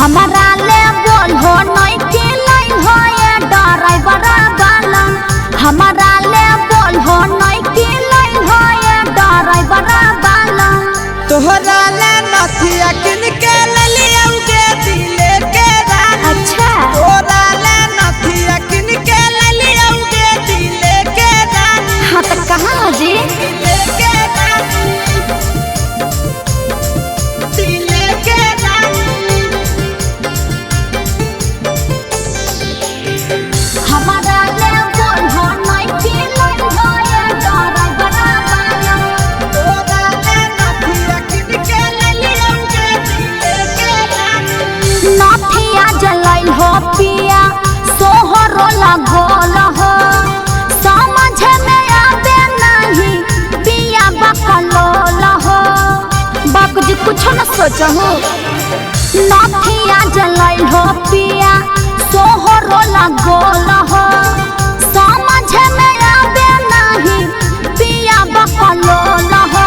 हमारा ले बोल हो नहीं के लाई हो ये ड्राइवर वाला। हमारा ले बोल हो नहीं के लाई हो ये ड्राइवर वाला। तोहरा ले नथिया किन के ले लियाऊगे दिले के रानी। अच्छा तोहरा ले नथिया किन के ले लियाऊगे दिले के रानी। हाँ तो कहाँ जी दिले के रानी, दिले के रानी। हमारा ले बोल हो नहीं के लाई हो ये ड्राइवर वाला। तोहरा ले नथिया किन के ले लियाऊगे दिले के रानी। नथिया जलाई हो पिया सोहरो लगोल हो। समझ में आवे नहीं पिया बकलोल हो। बाप जी कुछ न सोचो। नथिया जलाई हो पिया सोहरो लगोल हो। समझ में आवे नहीं पिया बकलोल हो।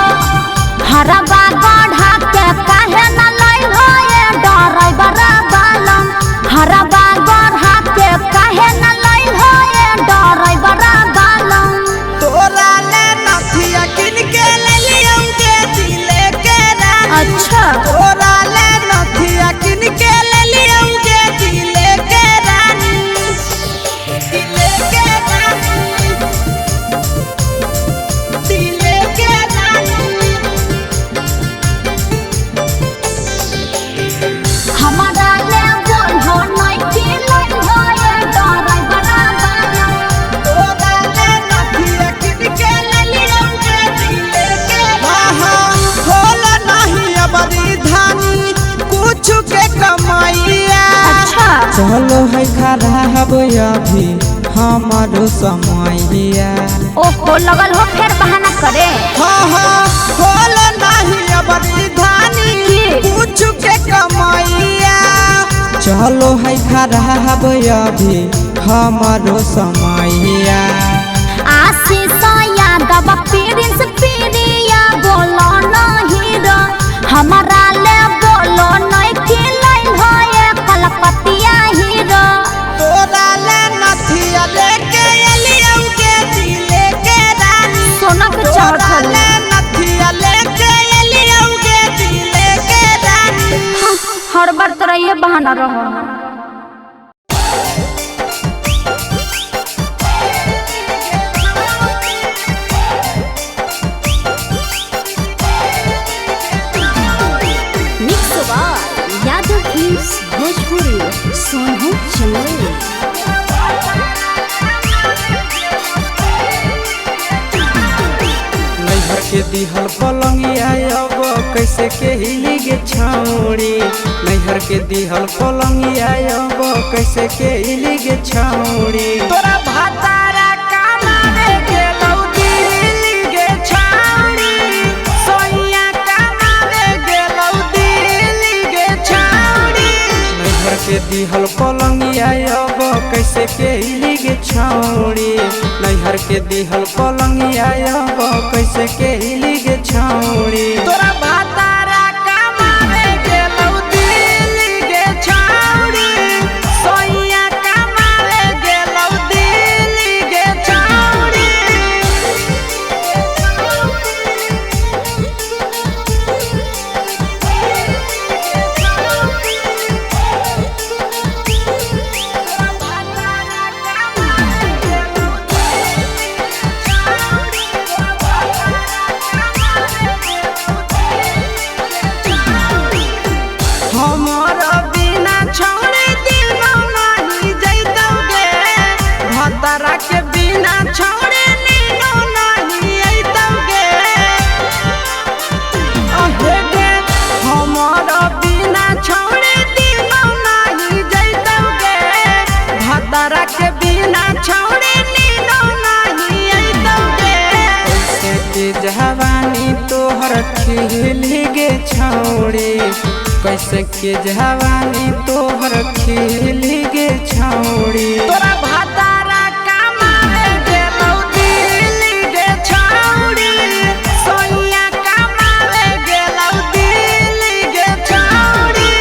हरबा गढ़ा के काहे न लाई हो ये ड्राइवर वाला। हरबा गढ़ा के काहे न लाई हो ये ड्राइवर वाला। तोहरा ले नथिया किन के ले लियाऊगे दिले के रानी। अच्छा तोहरा ले नथिया किन के ले लियाऊगे दिले के रानी। दिले के रानी, दिले के रानी। हमारा ले बोल हो नहीं के लाई हो ये ड्राइवर वाला। तोहरा ले नथिया किन के ले लियाऊगे दिले के रानी। होला नहीं अबरी धानी कुछ के कमाइया। अच्छा चलो है खराब अभी हमारो समैया। ओहो लगल हो फिर बहाना करे। होला नहीं अबरी धानी की? कुछ के कमाइया। चलो है खराब अभी हमारो समैया। आशीष यादव प्रिंस प्रिया बोलो नहीं रो। हमारा ले बोलो नहीं के लाई हो ये कलकतिया हीरो। तोरा ले नथिया लेके लियाऊगे दिले के रानी। सोना के चाहत तोरा हलो। ले नथिया लेके लियाऊगे दिले के रानी। हर बार तरह ये बहाना रहो। मिक्स बार यादव फिल्म्स भोजपुरी सोनू चंदेल। नैहर के दिहल पलंगिया अब कैसे के हिली गे छौड़ी। नैहर के दिहल पलंगिया अब कैसे के हिली गे छौड़ी। तोरा भातारा कमावे गेलौ दिल्ली गे छौड़ी। सोइया कमावे गेलौ दिल्ली गे छौड़ी। नैहर के दिहल पलंगिया अब कैसे के हिली गे छौड़ी। नैहर के दिहल पलंगिया अब कैसे के हिली गे छौड़ी। तोरा भातारा कमावे गेलौ दिल्ली गे छौड़ी। सोइया कमावे गेलौ दिल्ली गे छौड़ी। हमारा बिना छोड़े दिनो नहीं जैतोगे। भतरा के बिना छोड़े नीनो नहीं अइतोगे। अहे गे हमारा बिना छोड़े दिनो नहीं जैतोगे। भतरा के बिना छोड़े नीनो नहीं अइतोगे। कैसे के जवानी तोहर खिली गे छौड़ी। कैसे के जवानी तोहर खिली गे छौड़ी। तोरा भातारा कमावे गेलौ दिल्ली गे छौड़ी। सोइया कमावे गेलौ दिल्ली गे छौड़ी।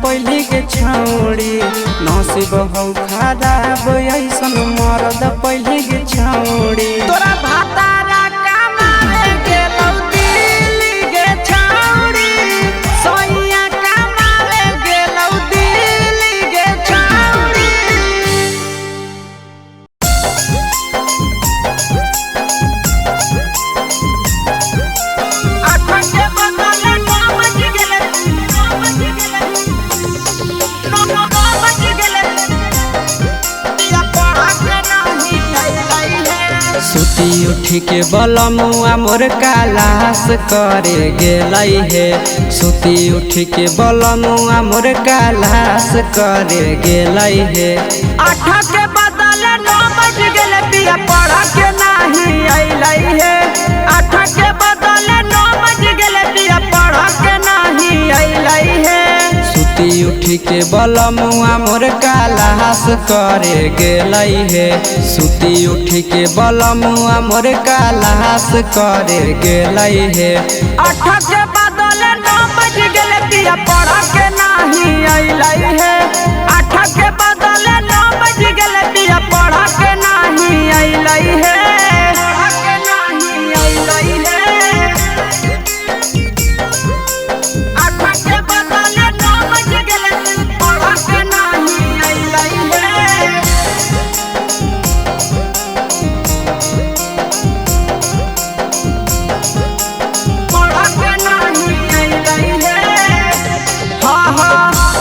पहली के छौड़ी नसीब हौ खराब ऐसन मरद पहली के छौड़ी तोरा भातारा कमावे गेलौ दिल्ली के छौड़ी सोइया कमावे गेलौ दिल्ली के छौड़ी सुती उठी के बलमुआ मोर कालास करे गेलै हे सुती उठी के बलमुआ मोर कालास करे गेलै हे 8 के बदले 9 बज गेले पिया पढ़ा के नहीं अइलै हे 8 के बदले 9 बज गेले पिया पढ़ा के नहीं अइलै हे सुती उठी के बलमुआ मोर कालास करे गेलै हे सुती उठी के बलमुआ मोर कालास करे गेलै हे 8 के बदले 9 बज गेले पिया पढ़ा के नहीं अइलै हे 8 के बदले 9 बज गेले पिया पढ़ा के नहीं अइलै हे पढ़ा के नहीं अइलै हे 8 के बदले 9 बज गेले पढ़ा के नहीं अइलै हे पढ़ा के नहीं अइलै हे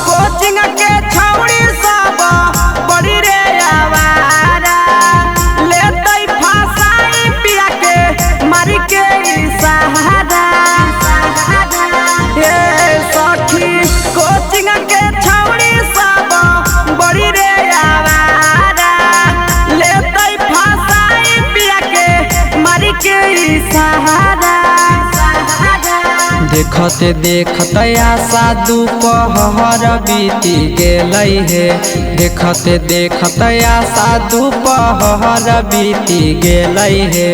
कोचिंग के छौड़ी सब बड़ी रे आवारा लेतै फासाई पिया के मारी के सहारा ए सखी कोचिंग के छौड़ी सब बड़ी रे आवारा लेतै फासाई पिया के मारी के सहारा देखते देखते आशा दोपहर बीती गेलै हे देखते देखते आशा दोपहर बीती गेलै हे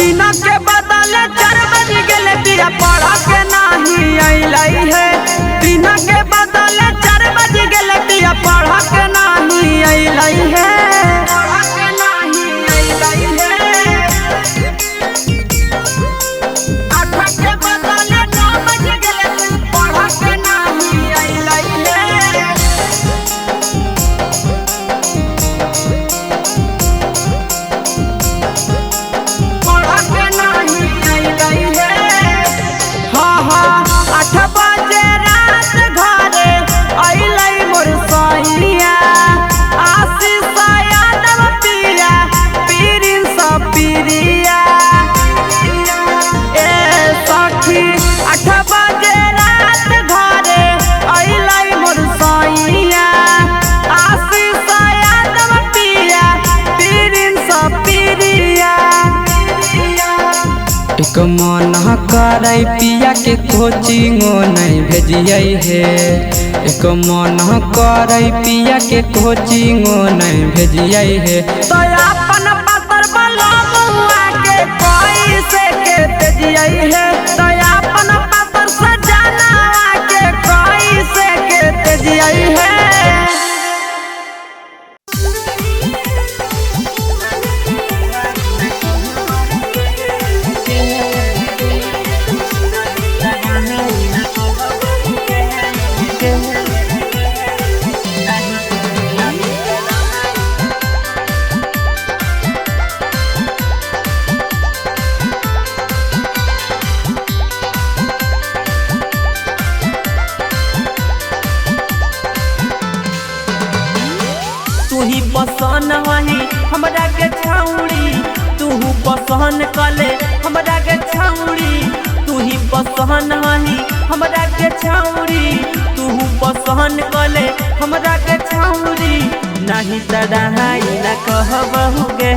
3 के बदले 4 बज गेले पिया पढ़ा के नहीं अइलै हे 3 के बदले 4 बज गेले पिया पढ़ा के नहीं अइलै हे पढ़ा के नहीं अइलै हे 8 के बदले 9 बज गेले पढ़ा के नहीं अइलै हे पढ़ा के नहीं अइलै हे 8 बजे रात घरे अइलै मोर सैया आशीष यादव पिया पीरिन सब पिरिया ए सखी 8 बजे रात घरे अइलै मोर सैया आशीष यादव पिया पीरिन सब पिरिया एक मन करे पिया के कोचिंगो नहीं भेजियै हे एक मन करे पिया के कोचिंगो नहीं भेजियै हे तो अपन पातर बलमुआ के कैसे के भेजियै हे तो अपन पातर सजना के कैसे के भेजियै हे तू ही पसंद वही हमरा के छौड़ी तू पसंद कले हमरा के छौड़ी तू ही पसंद वही हमरा के छौड़ी तू पसंद कले हमरा के छौड़ी नहीं तड़ाई न कहबहु गे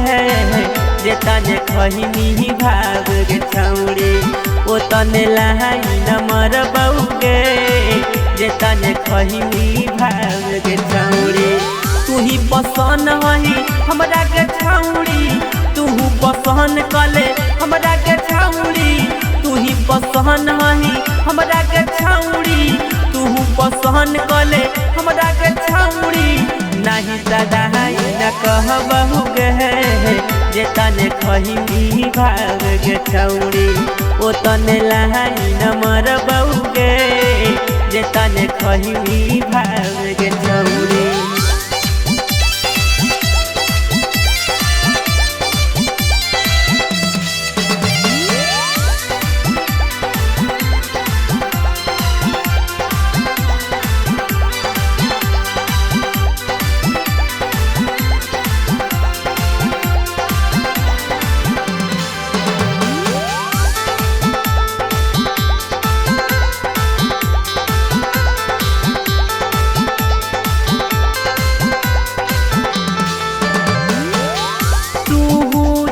जे तने खहिनी भाग गे छौड़ी ओ तने लहाई न मरबहु गे जे तने खहिनी भाग गे छौड़ी तू ही पसंद वही हमरा के छौड़ी तू पसंद कले हमरा के छौड़ी तू ही पसंद वही हमरा के छौड़ी तू पसंद कले हमरा के छौड़ी नहीं दादा न कहबहु गे जे तने खही भाग गे छौड़ी ओ तने लहाई न मरबहु गे जे तने खही भाग गे छौड़ी।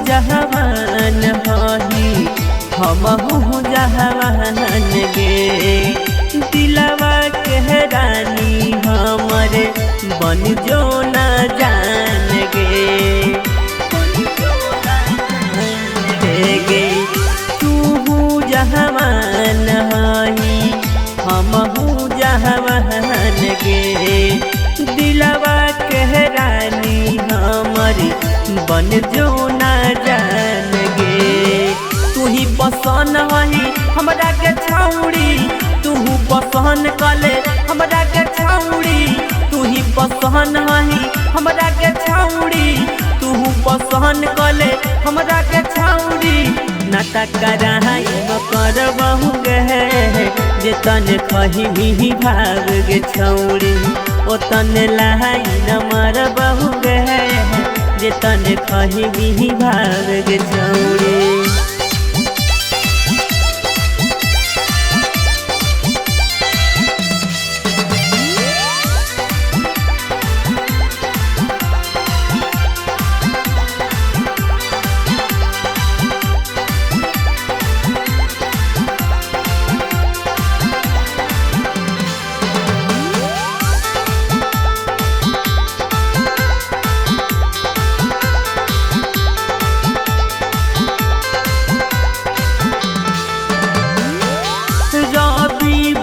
जहवान हही हमहु जहवान गे दिलवा के रानी हमरे बन जो न जान गे तू जहवान हही हमहु जहवान गे दिलवा के रानी हमरे बन जो न जान गे तू ही पसंद हही हमरा के छौड़ी तू पसंद कले हमरा के छौड़ी तू ही पसंद हही हमरा के छौड़ी तू पसंद कले हमरा के छौड़ी नाता कराई करबहु गे जे तने खही भाग गे छौड़ी ओ तने लहाई न मरबहु गे जे तने खही भाग गे छौड़ी।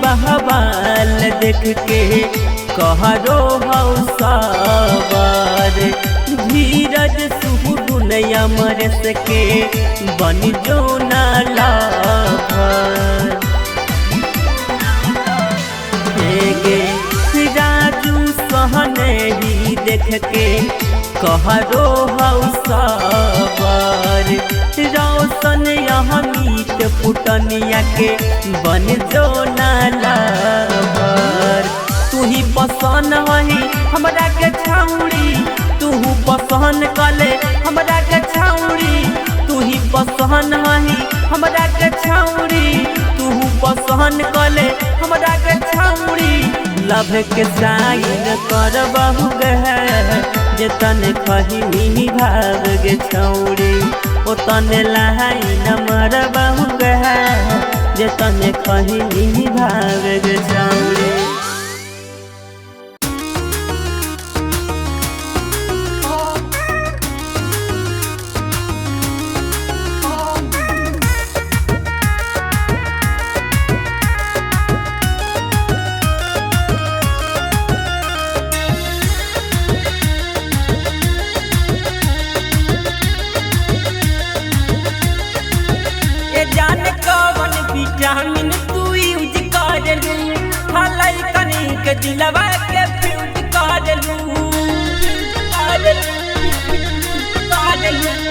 बहबाल देख के कहरो हौसावर धीरज सुहुन अमरस के बन जो न लाभर राजू सहने ही देख के कहरो हौसावर रोशन हमीत पुटनिया के बन जो न लाभर तू ही पसंद हही हमरा के छौड़ी तू पसंद कले हमरा के छौड़ी तू ही पसंद हही हमरा के छौड़ी तू पसंद कले हमरा के छौड़ी लभ के साइन करबहु गे जे तने खही भाग गे छौड़ी ओ तने लहाई न मरबहु गे जे तने खही भाग गे छौड़ी। विटामिन तू यूज करलू हलाई कनी के दिलवा के फ्यूज करलू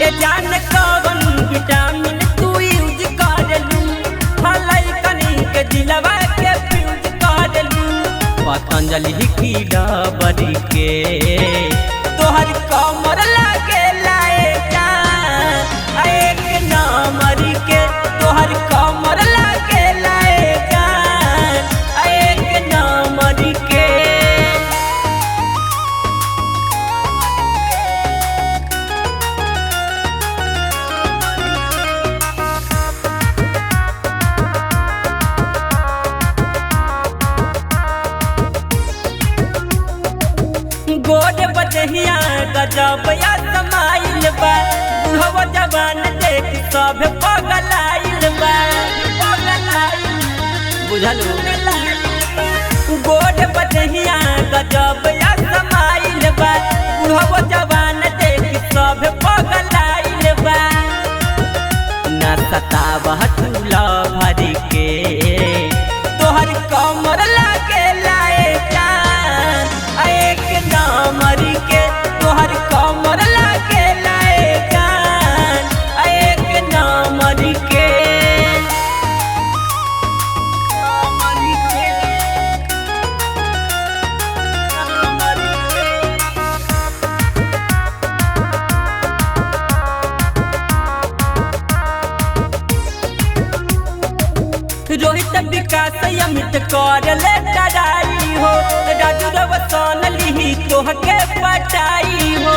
ए जान कौन विटामिन तू यूज करलू हलाई कनी के दिलवा के फ्यूज करलू पतंजलि की डबरी के तोहर कमर लागे लाए जान एक नंबर के तोहर कमर लागे लाए जान एक नंबर के। गोद बदहिया गजब या समाइल बा बुढ़वा जवान देख सब पगलाइल बा बुझलू गोद दहिया गजब या समाइल बा बुढ़वा जवान देख सब पगलाइल बा ना सतावह तुला भरी के तोहर कमर लागे लाए जान एक नामरी के तोहर कमर लागे लाए जान एक नामरी के रोहित विकास अमित कर ले डराई हो राजू रवसन लिही तोहके पटाई हो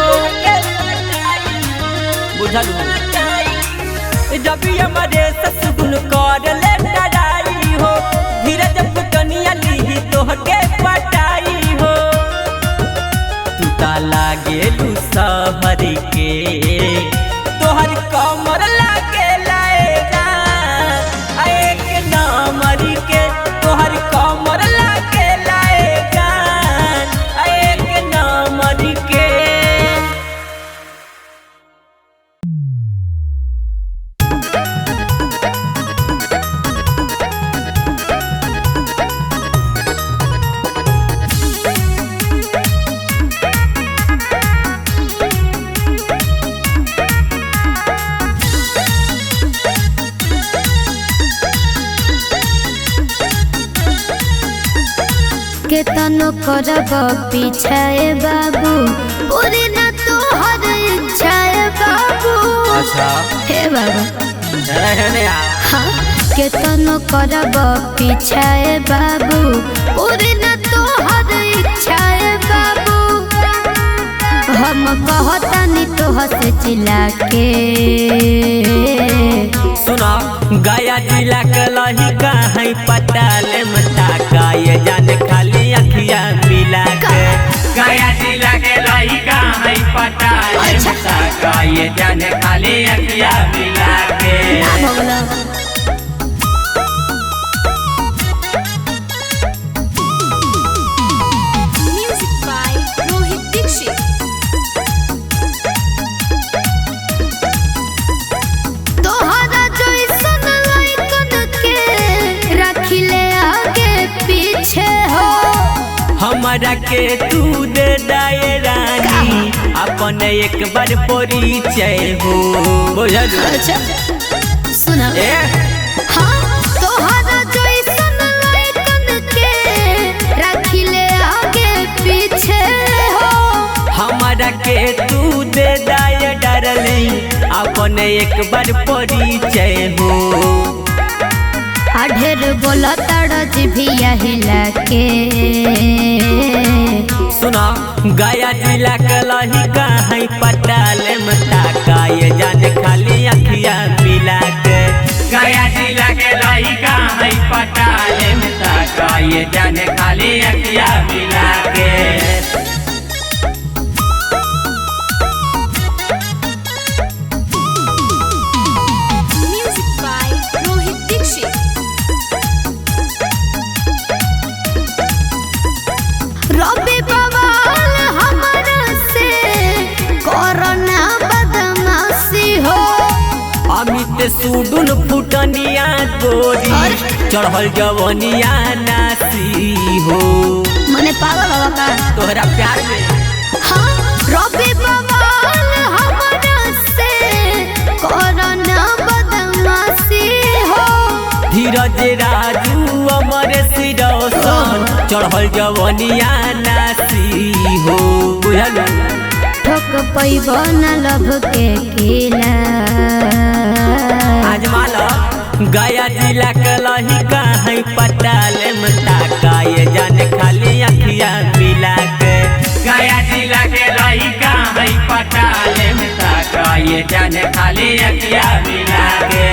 बुझल रवि हमारे ससुन कर ले डराई हो धीरज पुटनिया लिही तोहके पटाई हो तू ता लागेलू सहरी के तोहर कमर लागे लाए एक नामरी के तोहर कमर लागे लाए जान एक नामरी के केतनो करब पीछाए बाबू पूरी न तोहर इच्छाए बाबू। अच्छा हे बाबू रहने आ हाँ केतनो करब पीछाए बाबू पूरी न तोहर इच्छाए बाबू। हम कहतानी तोह से चिल्ला के सुना गया जिला के लही कहीं पटाले मता का ये जाने खाली अखियां मिला के गया जिला के लही कहीं पटाले मता का ये जाने खाली अखियां मिला के म्यूजिक बाय रोहित दीक्षित। तोहरा जैसन लइकन के रखिले आगे पीछे हो हमारा के तू दे दाए रानी अपन एक बार परिचय हो बुझल अच्छा सुना हाँ तोहरा जैसन लइकन के रखिले आगे पीछे हो हमारा के तू दे दाए डार्लिंग अपन एक बार परिचय हो ढेर बोला ताड़ा जिभिया हिला के सुना गया जिला के लही कहीं पटाले मता का ये जाने खाली अखियां मिला के गया जिला के लही कहीं पटाले मता का ये जाने खाली अखियां मिला के म्यूजिक बाय रोहित दीक्षित। रवि बवाल हमरा से कोरोना बदमाशी हो अमित सुडुन फुटनिया गोरी चढ़ल जवनिया नासी हो मने पागल हो का तोहरा प्यार में हाँ रवि बवाल हमरा से कोरोना बदमाशी हो धीरज राजू अमर सिरौसन चढ़ल जवनिया नासी हो बुझल ठोक पैब न लभ के किला आजमाल गया जिला के लही कहीं पटाले मता का ये जाने खाली अखियां मिला के गया जिला के लही कहीं पटाले मता का ये जाने खाली अखियां मिला के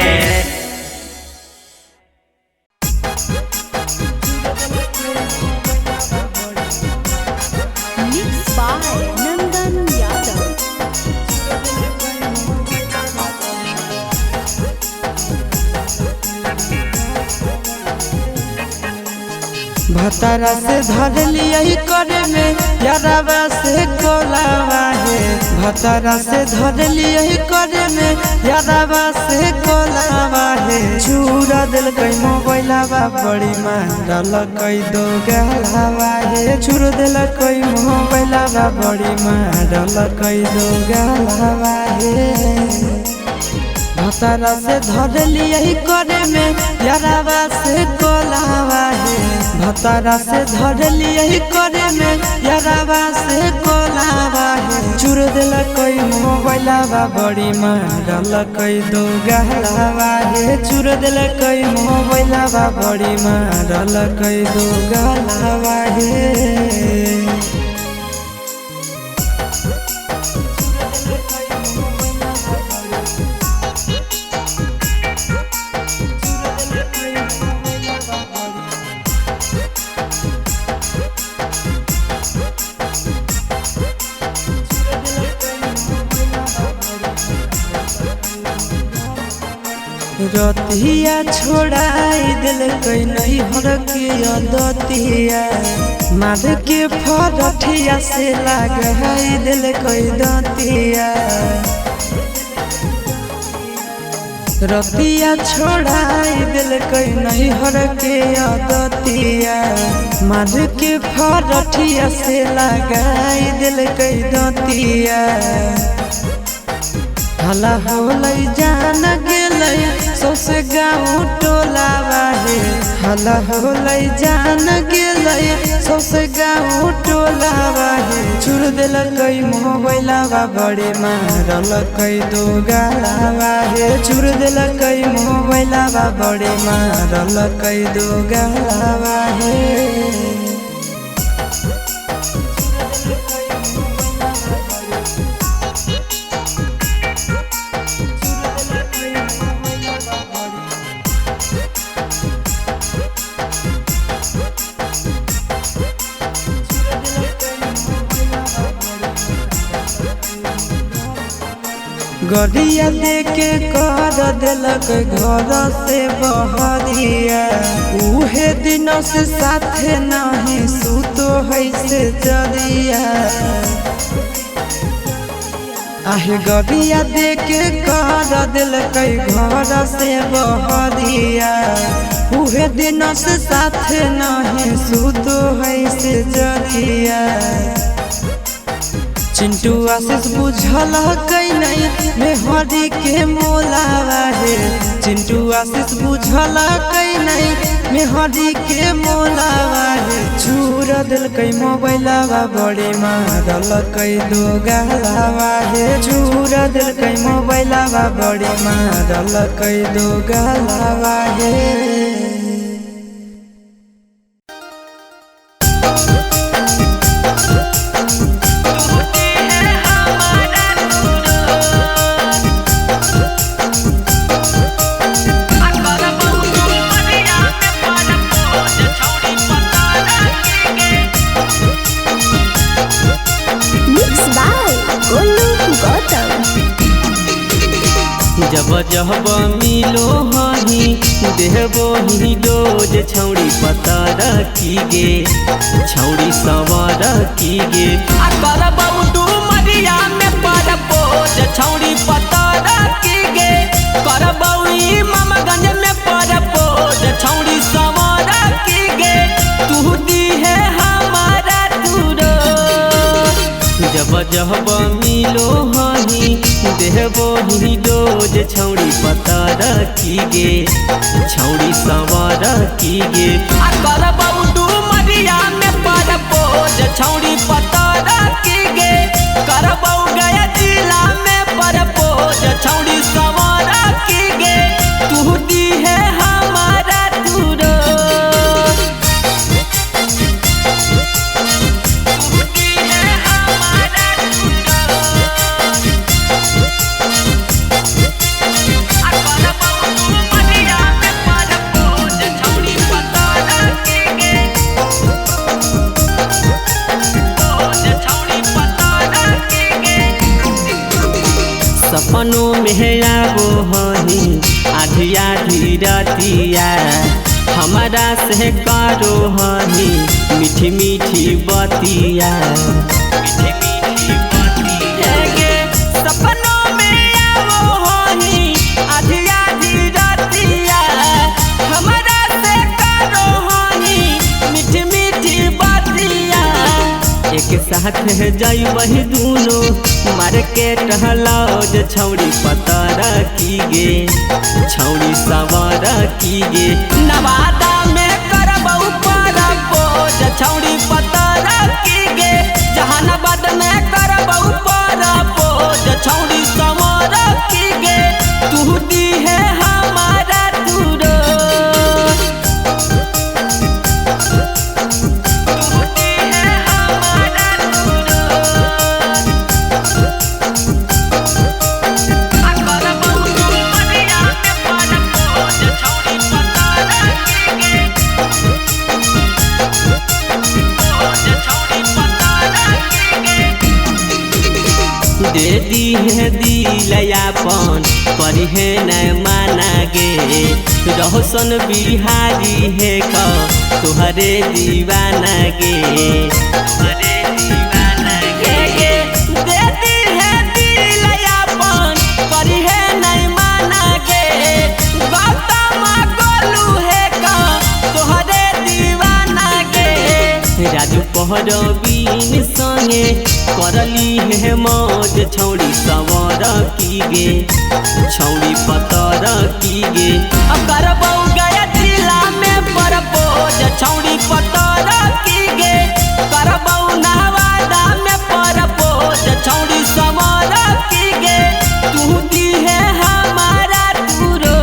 भतारा से धर लिया करे में यारावा से कोलावा है। भतारा से धर लिया करे में यारावा से कोलावा है। चूरा दिल कई मोबाइलावा बड़ी मारल कई दो गलावा है। चूर दिल कई मोबाइलावा बड़ी मारल कई दो गलावा है। भतारा से धर लिया करे में यारावा से कोलावा है। भतारा से धर लिया करे में यारावा से कोलावा है। चूर दिल कोई मोबाइलावा बड़ी मारल कई दो गलावा है। चूर दिल कोई मोबाइलावा बड़ी मारल कई दो गलावा है। रतिया छोड़ाई दिल कई नहीं हर के दतिया मार के फरठिया से लगाई दिल कई दतिया। रतिया छोड़ाई दिल कई नहीं हर के दतिया मार के फरठिया से लगाई दिल कई दतिया। हला होलै जान गेलै सौसे गाँव टोलावा है। हला होलै जान गेलै सौसे गाँव टोलावा है। चूर दिल कई मोबाइलावा बड़े मारल कई दो गलावा है। चूर दिल कई मोबाइलावा बड़े मारल कई दो गलावा है। गरिया देके कर दिलक घर से बहरिया। उहे दिन से साथे नहीं सुतो है से जरिया। आहे गरिया देके कर दिलक घर से बहरिया। उहे दिन से साथे नहीं सुतो है से जरिया। चिंटू आशीष बुझल कई नहीं मेहरी के मोलावा है। चिंटू आशीष बुझल कई नहीं मेहरी के मोलावा है। चूर दिल कई मोबाइलावा बड़े मारल कई दो गलावा है। चूर दिल कई मोबाइलावा बड़े मारल कई दो गलावा है। जब जब मिलो हही देहबो ही डोज छौड़ी पता रखी गे छौड़ी सवार की गे। करबौ डुमरिया में परपोज छौड़ी पता रखी गे। करबौ इमामगंज में परपोज छौड़ी सवार की गे। तू दी है हमारा दूरो जब जब मिलो हही देहबो ही डोज छौड़ी पता रखी गे छौड़ी सवार की गे। करबौ डुमरिया में परपोज छौड़ी पता रखी गे। करबौ गया जिला में परपोज छौड़ी सवार की गे। तू दी है हमारा दूरो सपनों में आवो हही आधी आधी रातिया हमारा से करो हनी मीठी मीठी बतिया मीठी मीठी बतिया गे सपनों में आओ हनी आधी आधी रातिया हमारा से करो हनी मीठी मीठी बतिया एक साथ है जाई वही दूनो मार्केट हलाओ जे छौड़ी पतर की गे छौड़ी सवार की गे नवादा में करबौ परबोज छौड़ी पतर की गे जहानाबाद में करबौ परबोज छौड़ी सवार की गे तू दी है हमारा दूरो दे दी है दिलयापन पर है न माना गे रोशन बिहारी है का तुहरे दीवाना गे तुहरे दीवाना गे दे दी है दिलयापन पर है न माना गे गौतम गोलू है का तुहरे दीवाना गे राजू पहर बीन संगे करली है मौज छौड़ी सवार की गे छौड़ी पतर की गे अब करबौ गया जिला में परबोज छौड़ी पतर की गे करबौ नवादा में परबोज छौड़ी सवार की गे तू दी है हमारा दूरो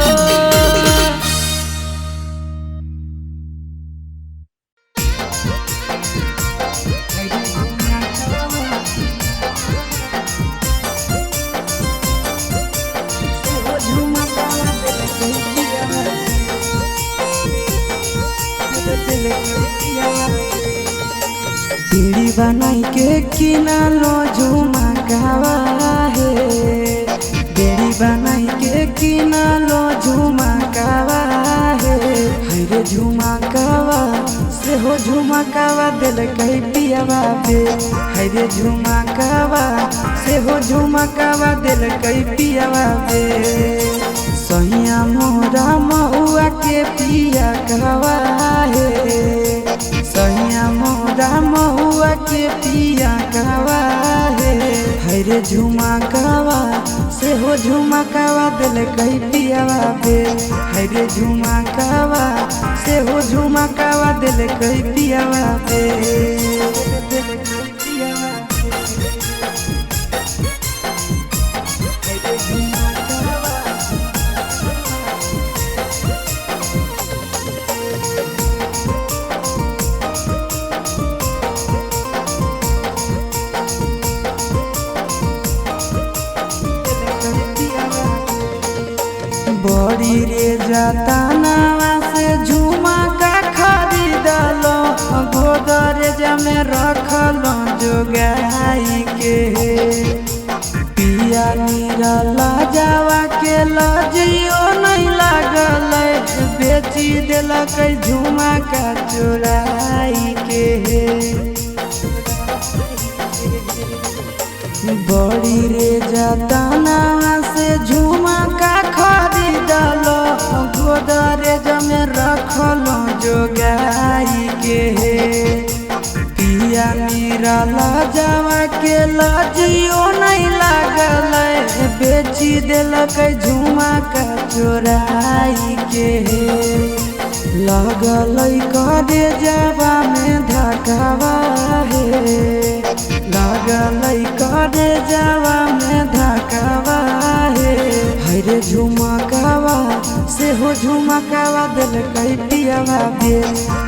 पीड़ी बनाई के किनारो झुमकावा है बेड़ी बनाई के किनारो झुमकावा है हरे झुमकावा से हो झुमकावा दिल कई पियावा बे हरे झुमकावा से हो झुमकावा दिल कई पियावा बे सैया मोरा महुआ के पिया कहवा है सैया मोरा महुआ के पिया कहवा है हरे झुमकावा से हो झुमकावा दिल कई पियावा बे हरे झुमकावा से हो झुमकावा दिल कई पियावा बे बड़ी रे जतनावा से झुमका खरीदलो गोदरेज में रखलो जोगाई के पिया निरला जावा के लजियो नहीं लागल बेची दिलक झुमका चोराई के बड़ी रे जतनावा से झुमका खरीदलो गोदरेज में रखलो जोगाई के पिया निरला जावा के लजियो नहीं लागल बेची दिलक झुमका चोराई के लगल करे जावा में धकावा है लगल करे जावा में धकावा है हरे झुमकावा से हो झुमकावा दिल कई पियावा बे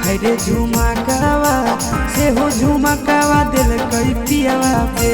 हरे झुमकावा से हो झुमकावा दिल कई पियावा बे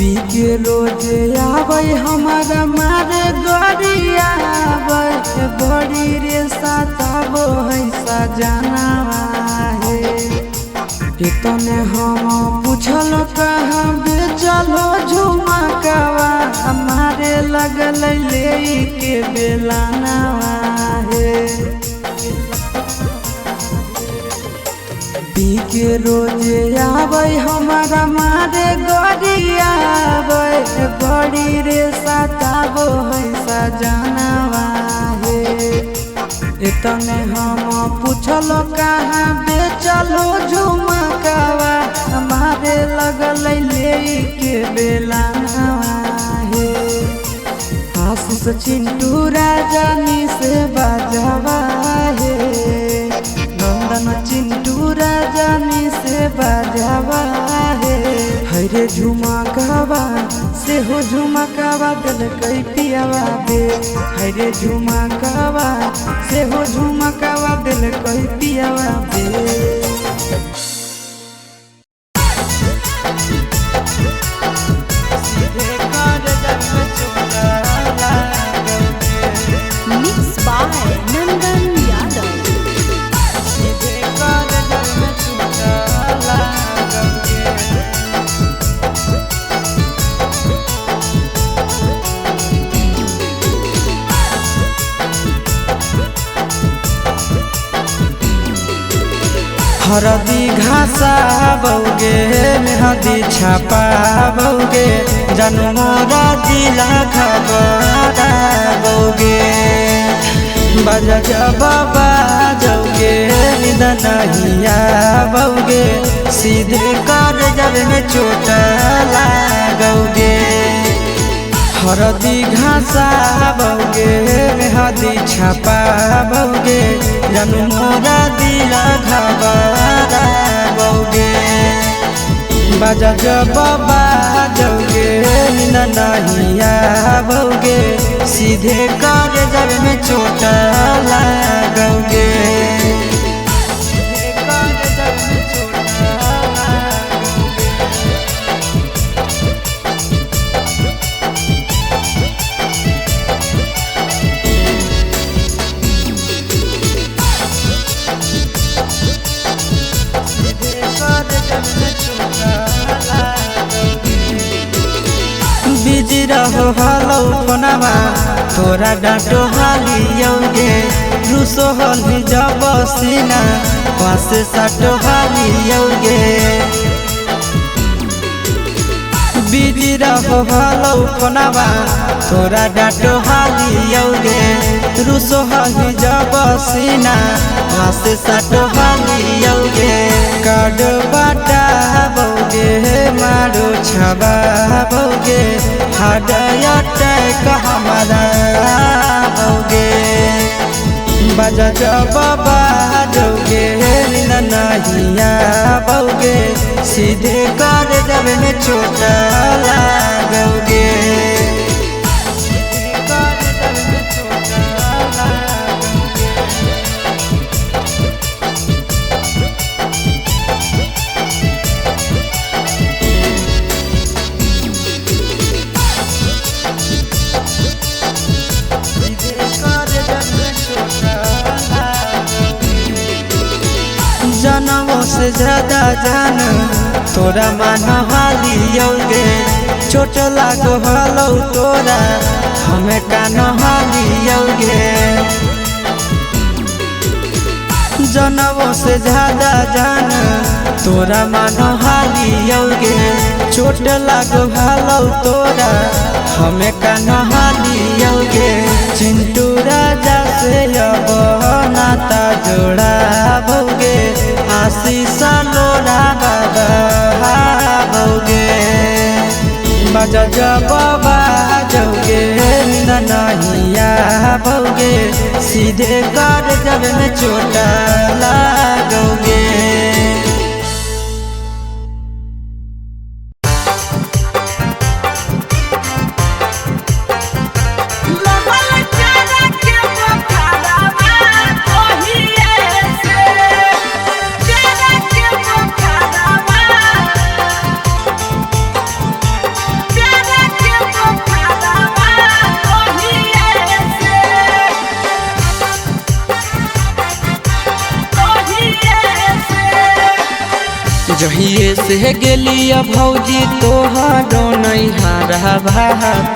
पी के रोज आवे हमारा मारे गोरिया आवे बड़ी रे सताबो है सजनावा है। इतने हम पूछल कहाँ बेचलो झुमकावा हमारे लगल ले के बेलानावा है। पी के रोज आवे हमारा मारे गोरिया आवे बड़ी रे सताबो है सजनावा है। इतने हम पूछल कहाँ बेचलो झुमकावा हमारे लगल ले के बेलानावा है। आशीष चिंटू राजानी से बाजावा है। नंदन चिंटू राजानी से बाजावा है। हरे झुमकावा से हो झुमकावा दिल कई पियावा बे। हरे झुमकावा से हो झुमकावा दिल कई पियावा बे। Mixed by Nandan Yadav. हरदी घासा बौगे मेहदी छापा बौगे जनमोरा जिला खबरा बौगे बजा बाबा जौगे दनहिया बौगे सीधे कर जब में चोट लागोगे। हरदी घासा बौगे मेहदी छापा बौगे जनमोरा दिला घबरा बौगे बजा बाबा जौगे नहिया बौगे सीधे कर जब में चोट लागोगे। बिजी रहो हलो फोनवा तोरा डांटो हालियोगे रूसो हल जब सीना पास साटो हालियोगे। बिजी रहो हलो फोनवा तोरा डांटो हालियोगे रूसो हल जब सीना पास साटो हालियोगे। कार्ड बाटा बौगे मारो छबा बौगे हाडया टैक हमारा बौगे बजा बाबा जौगे नहिया बौगे सीधे कर जब में चोट लागोगे। जनमों से ज्यादा जान तोरा मान हालियोगे चोट लागो हलो तोरा हमें कान हालियोगे। जनमों से ज्यादा जान तोरा मान हालियोगे चोट लागो हलो तोरा हमें कान हालियोगे। चिंटू राजा से अब नाता जोड़ा बौगे आशीष लोरा बाबा बौगे बजा बाबा जौगे नहिया बौगे सीधे कर जब में चोट लागोगे। Yeah. जहिए से गेलिया भौजी तोहरो नैहरा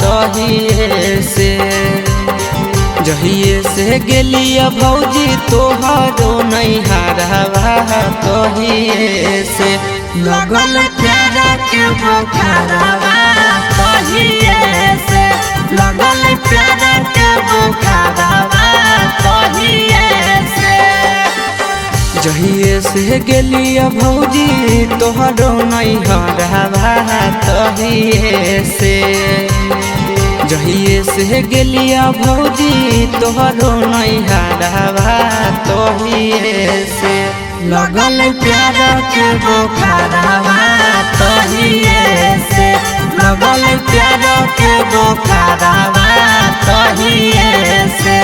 तहिए से जहिए से गेलिया भौजी तोहरो नैहरा तहिए से लगल प्यारा के बुखारवा तहिए से लगल प्यारा के बुखारवा तहिए से जहिए से गेलिया भौजी तोहरो नैहरा तहिए से जहिए से गेलिया भौजी तोहरो नैहरा तहिए से लगल प्यारा के बुखारवा तहिए से लगल प्यारा के बुखारवा तहिए से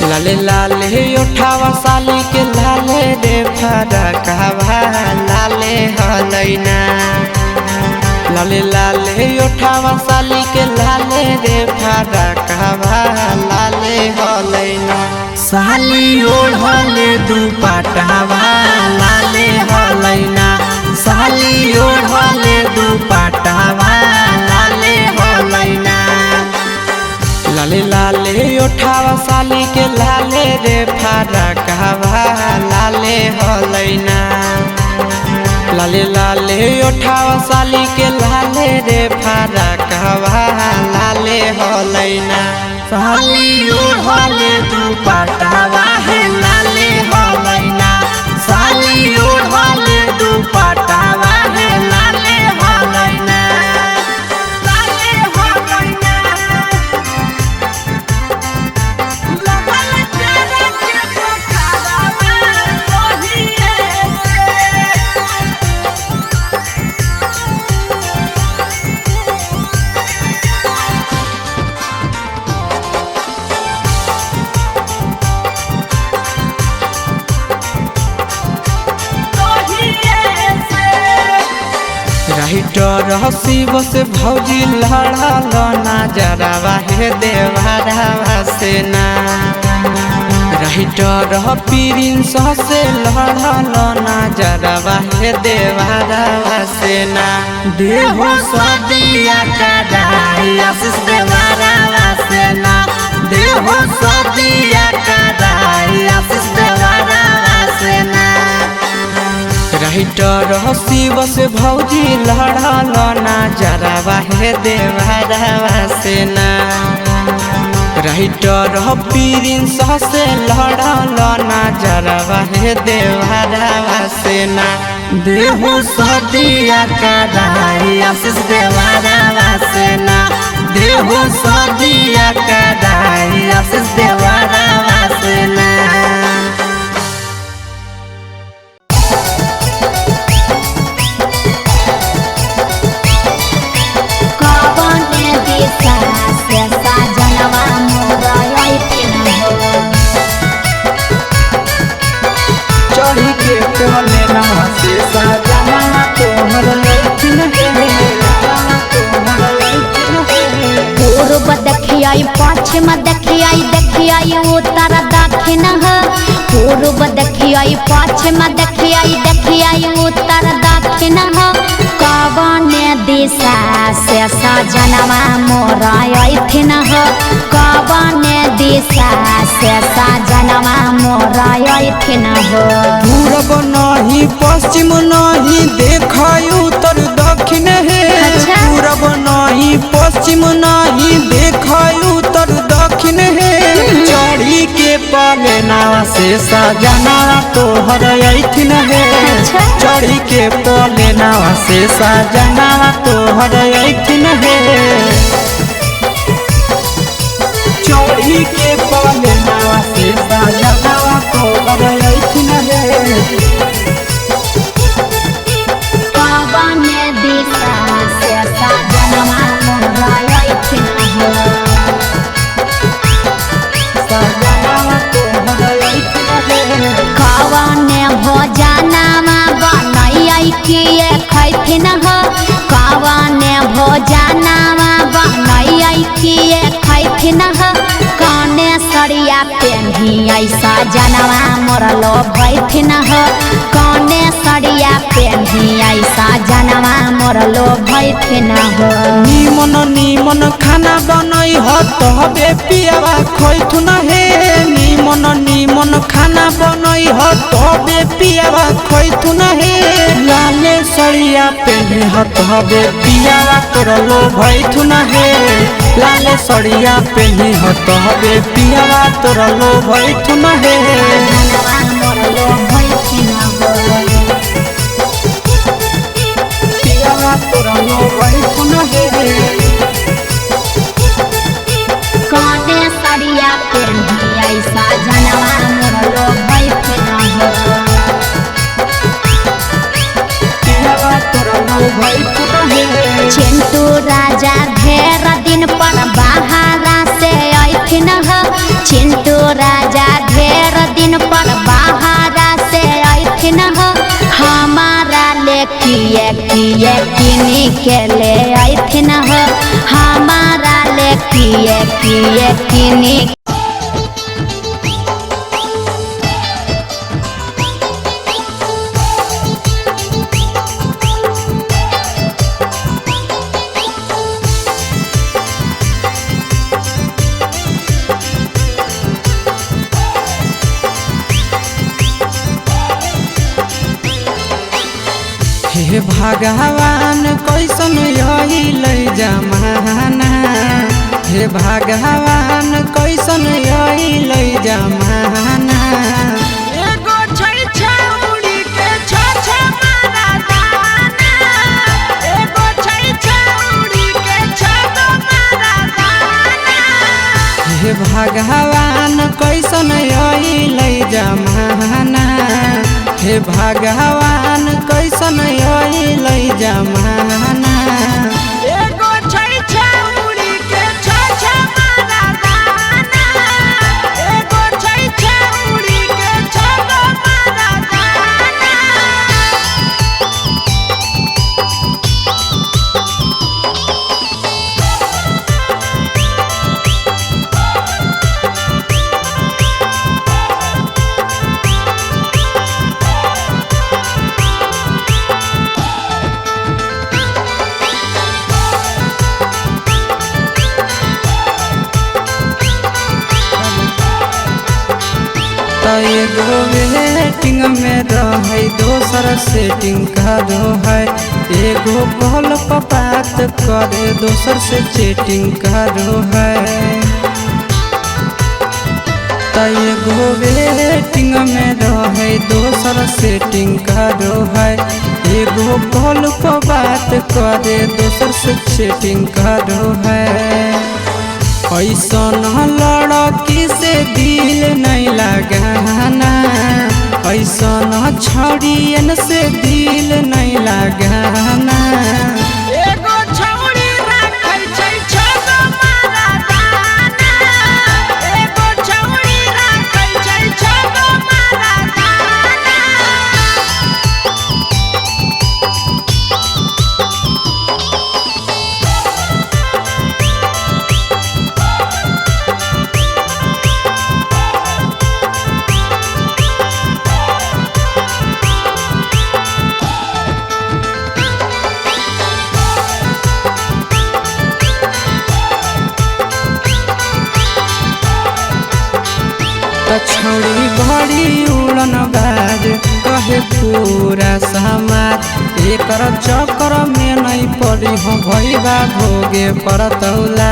लाले लाले उठावा साली के लाले रे फरकवा लाले हलैना लाले लाले उठावा साली के लाले रे फरकवा लाले हलैना साली ओढ़ले दुपट्टावा लाले हलैना साली ओढ़ले दुपट्टावा लाले हलैना लाले लाले उठावा साली के लाले रे फरकवा लाले हलैना लाले लाले उठावा साली के लाले रे फरकवा लाले हलैना साली ओढ़ले दुपट्टावा है लाले हलैना साली ओढ़ले दुपट्टावा है लाले हलैना राइटर हसी बस भौजी लड़ल नजरवा हे देवरवा से ना राइटर प्रिंस से लड़ल नजरवा हे देवरवा से ना देहो सदिया कदाई आशीष देवरवा से ना देहो सदिया कदाई आशीष देवरवा से ना राइटर हसी बस भौजी लड़ल नजरवा हे देवरवा से ना राइटर प्रिंस से लड़ल नजरवा हे देवरवा से ना देहो सदिया कदाई आशीष देवरवा से ना देहो सदिया कदाई आशीष देवरवा से ना चढ़ी के कोले नवा से सजना तोहर लैकिन पूर्व देखियाई पश्चिम देखियाई देखियाई उत्तर दक्षिण पूर्व देखियाई पश्चिम देखियाई देखियाई उत्तर दक्षिण कवन दिशा से सजनवा मोरा अइथिन कवन दिशा से सजनवा मोरा अइथिन पूरब नहीं पश्चिम नहीं देखाई उत्तर दक्षिण है पूरब नहीं पश्चिम नहीं देखाई उत्तर दक्षिण है चढ़ी के पाले नावा से सजना तोहर अइथिन है चढ़ी के पाले नावा से सजना तोहर अइथिन है चढ़ी के पाले नावा से सजना तोहर अइथिन है कवन दिशा सजनावा बनई किए खैथिन कौने सड़िया पेन्ही सजनावा मोरलो भैथिन कौने सड़िया पेन्ही सजनावा मोरलो भैथिन निमन निमन खाना बनई ह तबे पियावा खैथुन हे निमन निमन खाना बनई ह तबे पियावा खैथुन हे लाले सड़िया पेन्ही ह तबे पियावा तोरलो भैथुन हे लाले सड़िया पेन्ही ह तबे पियावा तोरलो भैथुन हे मोरलो भैथिन पियावा तोरलो भैथुन हे कौने सड़िया पेन्ही सजनावा मोरलो भैथिन पियावा तोरलो भैथुन हे चिंटू राजा ढेर दिन पर बाहरा से अइथिन चिंटू राजा ढेर दिन पर बाहरा से अइथिन हमारा ले किए किए किनी के ले अइथिन हमारा ले किए किए किनी हे भगवान कैसन अइल जमाना हे भगवान कैसन अइल जमाना एगो छै छौड़ी के छ मारा दाना एगो छै छौड़ी के छ मारा दाना हे भगवान कैसन अइल जमाना हे भगवान कैसन अइल जमाना एगो छै छौड़ी के छ मारा दाना एगो छै छौड़ी के छ मारा दाना एगो वेटिंग में रहे दोसर सेटिंग करो है एगो कॉल पर बात करे दोसर से चैटिंग करो है एगो वेटिंग में रहे दोसर सेटिंग करो है एगो कॉल पर बात करे दोसर से चैटिंग करो है ऐसन लड़की से दिल नहीं लगाना ऐसन छौड़ियन से दिल नहीं लगाना एगो छौड़ी राखै छै छगो मारा दाना एगो छौड़ी राखै छै छगो मारा दाना छौड़ी बड़ी उड़न बाज कहे पूरा समाज एकर चक्कर में नहीं पड़ी हो भैया भोगे परतौला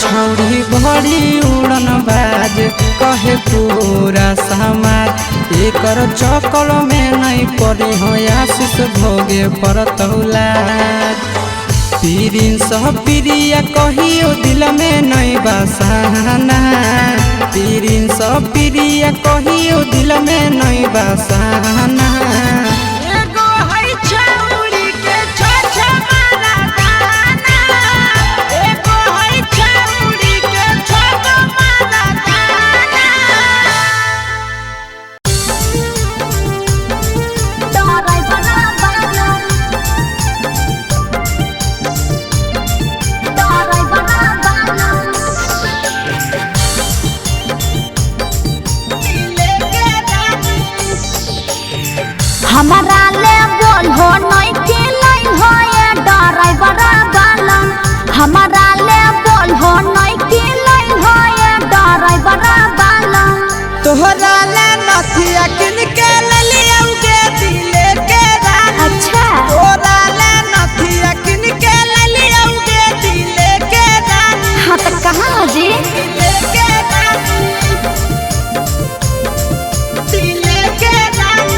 छौड़ी बड़ी उड़न बाज कहे पूरा समाज एकर चक्कर में नहीं पड़ी हो आशीष भोगे परतौला पीरिन सब प्रिया कहियो दिल में नहीं बसाना पीरिन सब प्रिया कहियो दिल में नहीं बसाना एगो है छौड़ी के छ मारा दाना एगो है छौड़ी के छ मारा दाना तोरै बना हमारा ले बोल हो नहीं कि लाइन हो ये ड्राइवर वाला तोहरा ले नथिया किन के ले लियाऊगे दिले के रानी। अच्छा तोहरा ले नथिया किन के ले लियाऊगे दिले के रानी। हाँ तो कहाँ जी दिले के रानी, दिले के रानी।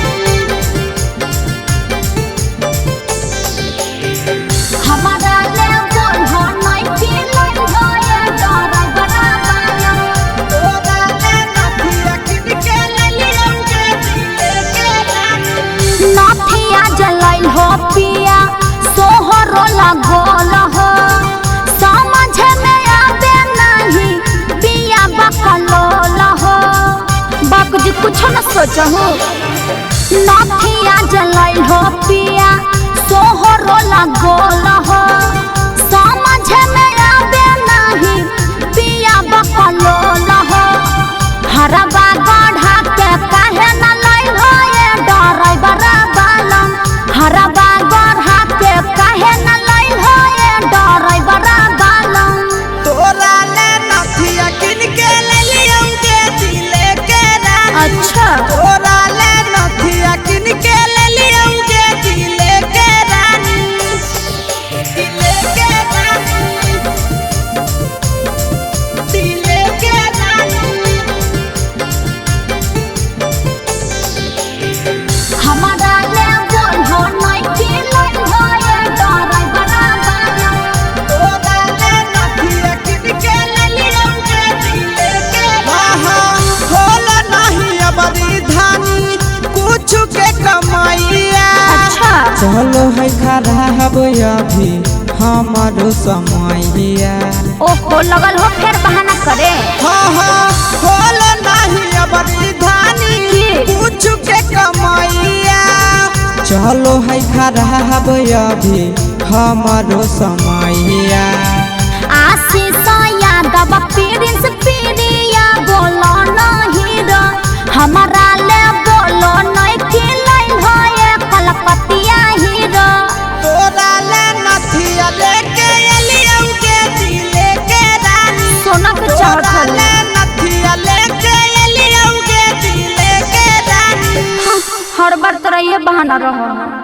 हमारा ले बोल हो नहीं कि लाइन हो ये ड्राइवर वाला तोहरा ले नथिया किन के ले लियाऊगे दिले के रानी। नथिया जलाइल हो पिया सोहरो लगोल हो समझ में आवे नहीं पिया बकलोल हो बाप जी कुछ न सोचो नथिया जलाइल हो पिया सोहरो लगोल हो समझ में आवे नहीं पिया बकलोल हो हरबा गढ़ा के काहे न लाइल हो ये ड्राइवर वाला हरबा गढ़ा के काहे न लाइल हो ये ड्राइवर वाला तोहरा ले नथिया किन के ले लियाऊगे दिले के रानी। अच्छा तोहरा ले नथिया किन के ले लियाऊगे दिले के रानी। दिले के रानी, दिले के रानी। हमारा ले बोल हो नहीं कि लाइन हो ये ड्राइवर वाला तोहरा ले नथिया किन के ले लियाऊगे दिले के रानी। होला नहीं अबरी धानी कुछ के कमाइया। अच्छा चलो है खराब अभी हमारो समैया। ओहो लगल हो फिर बहाना करे होला नहीं अबरी धानी की? कुछ के कमाइया। चलो है खराब अभी हमारो समैया। आशीष यादव प्रिंस प्रिया बोलो नहीं रो हमारा ले बोलो नहीं कि लाइन हो ये कलकतिया हीरो तोरा ले नथिया लेके लियाऊगे दिले के रानी। सोना के चाहत तोरा हले ले नथिया लेके लियाऊगे दिले के रानी। हर बार तरह ये बहाना रहो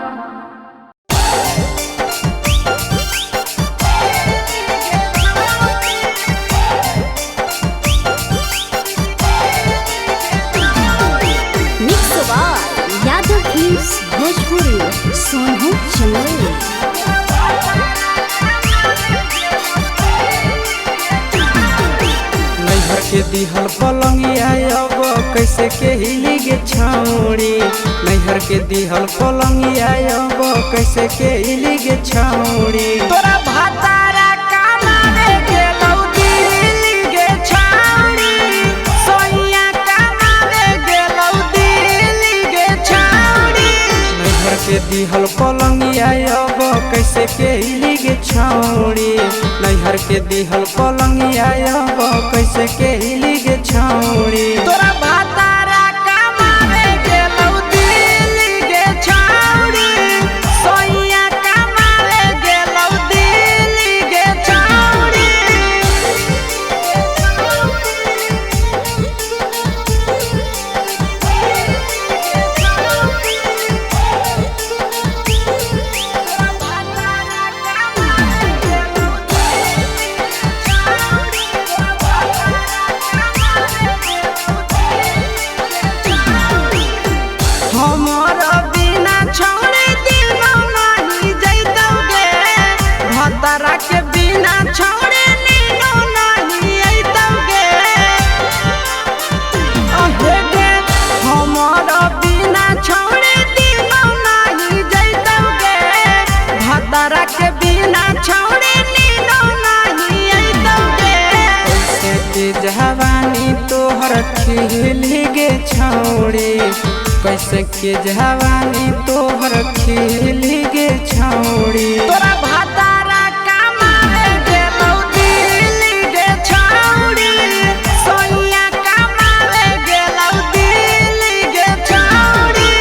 mix by Yadav films Bhojpuri Sonu चले नैहर के दिहल पलंगिया अब कैसे के हिली गे छौड़ी। नैहर के दिहल पलंगिया अब कैसे के हिली गे छौड़ी। तोरा भातारा कमावे गेलौ दिल्ली गे छौड़ी। सोइया कमावे गेलौ दिल्ली गे छौड़ी। नैहर के दिहल पलंगिया अब कैसे के हिली गे छौड़ी। नैहर के दिहल पलंगिया अब कैसे के हिली गे छौड़ी। तोरा भातारा कमावे गेलौ दिल्ली गे छौड़ी। सोइया कमावे गेलौ दिल्ली गे छौड़ी। हमारा बिना छोड़े दिनो नहीं जैतोगे। भतरा के बिना छोड़े नीनो नहीं अइतोगे। अहे गे हमारा बिना छोड़े दिनो नहीं जैतोगे। भतरा के बिना छोड़े नीनो नहीं अइतोगे। कैसे के जवानी तोहर खिली गे छौड़ी। कैसे के जवानी तोहर खिली गे छौड़ी। तोरा भातारा कमावे गेलौ दिल्ली गे छौड़ी। सोइया कमावे गेलौ दिल्ली गे छौड़ी।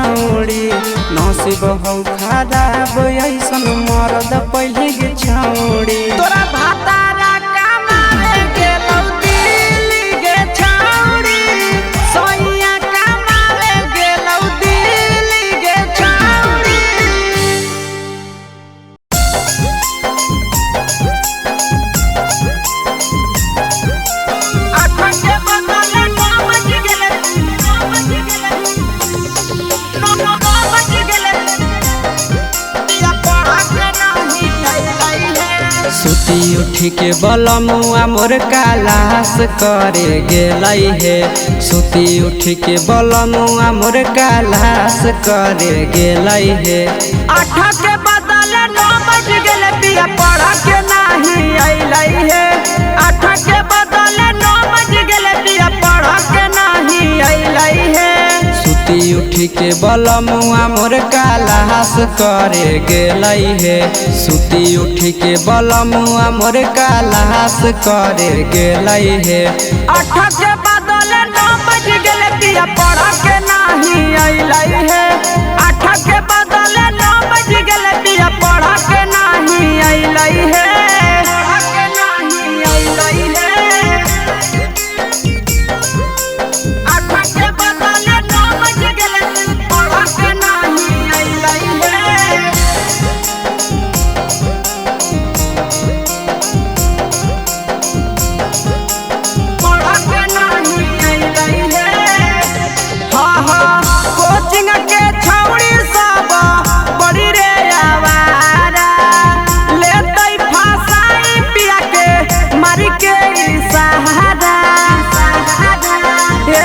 छौड़ी नसीब हौ खराब ऐसन मरद पहिले गे छौड़ी तोरा भातारा कमावे गेलौ दिल्ली गे छौड़ी सैया कमावे गेलौ दिल्ली गे छौड़ी सुती उठी के बलमुआ मोर कालास करे गेलै हे सुती उठी के बलमुआ मोर कालास करे गेलै हे 8 के बदले 9 बज गेले पिया पढ़ा के नहीं अइलै हे 8 के बदले 9 बज गेले पिया पढ़ा के नहीं अइलै हे सुती उठी के बलमुआ मोर कालास करे गेलै हे सुती उठी के बलमुआ मोर कालास करे गेलै हे 8 के बदले 9 बज गेले पिया पढ़ा के नहीं अइलै हे 8 के बदले 9 बज गेले पिया पढ़ा के नहीं अइलै हे पढ़ा के नहीं अइलै हे 8 के बदले 9 बज गेले पढ़ा के नहीं अइलै हे पढ़ा के नहीं अइलै हे कोचिंग के छौड़ी सब बड़ी रे आवारा लेतै फासाई पिया के मारी के सहारा हे